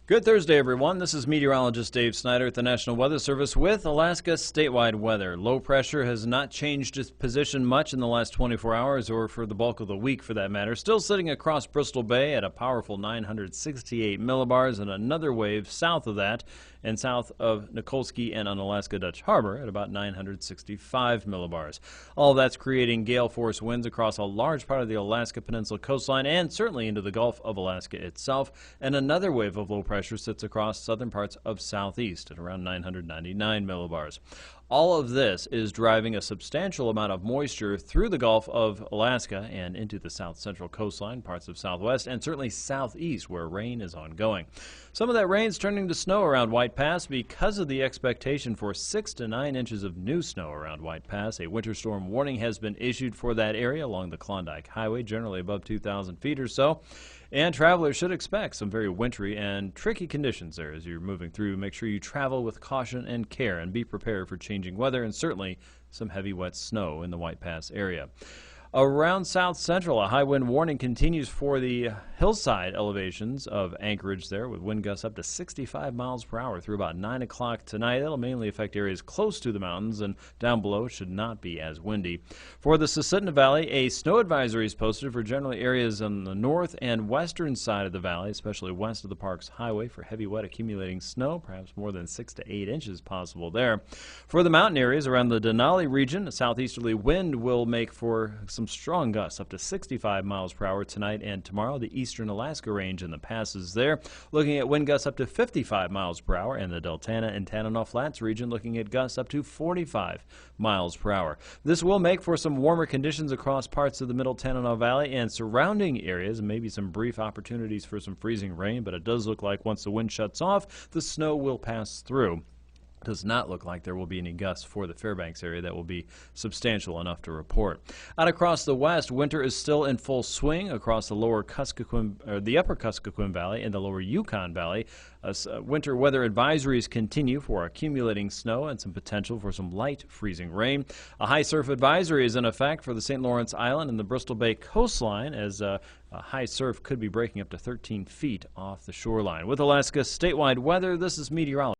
Good Thursday, everyone. This is meteorologist Dave Snyder at the National Weather Service with Alaska statewide weather. Low pressure has not changed its position much in the last 24 hours or for the bulk of the week for that matter. Still sitting across Bristol Bay at a powerful 968 millibars and another wave south of that and south of Nikolsky and Unalaska Dutch Harbor at about 965 millibars. All of that's creating gale force winds across a large part of the Alaska Peninsula coastline and certainly into the Gulf of Alaska itself. And another wave of low pressure sits across southern parts of southeast at around 999 millibars. All of this is driving a substantial amount of moisture through the Gulf of Alaska and into the south central coastline, parts of southwest, and certainly southeast where rain is ongoing. Some of that rain is turning to snow around White Pass because of the expectation for 6 to 9 inches of new snow around White Pass. A winter storm warning has been issued for that area along the Klondike Highway, generally above 2,000 feet or so. And travelers should expect some very wintry and tricky conditions there as you're moving through. Make sure you travel with caution and care and be prepared for changing weather and certainly some heavy wet snow in the White Pass area. Around South Central, a high wind warning continues for the hillside elevations of Anchorage there with wind gusts up to 65 miles per hour through about 9 o'clock tonight. That'll mainly affect areas close to the mountains, and down below should not be as windy. For the Susitna Valley, a snow advisory is posted for generally areas on the north and western side of the valley, especially west of the Parks Highway for heavy wet accumulating snow, perhaps more than 6 to 8 inches possible there. For the mountain areas around the Denali region, a southeasterly wind will make for some strong gusts up to 65 miles per hour tonight and tomorrow. The eastern Alaska range and the passes there looking at wind gusts up to 55 miles per hour, and the Deltana and Tanana Flats region looking at gusts up to 45 miles per hour. This will make for some warmer conditions across parts of the middle Tanana Valley and surrounding areas, maybe some brief opportunities for some freezing rain, but it does look like once the wind shuts off, the snow will pass through. Does not look like there will be any gusts for the Fairbanks area that will be substantial enough to report. Out across the west, winter is still in full swing across the lower Kuskokwim, or the upper Kuskokwim Valley and the lower Yukon Valley. Winter weather advisories continue for accumulating snow and some potential for some light freezing rain. A high surf advisory is in effect for the St. Lawrence Island and the Bristol Bay coastline as high surf could be breaking up to 13 feet off the shoreline. With Alaska's statewide weather, this is meteorologist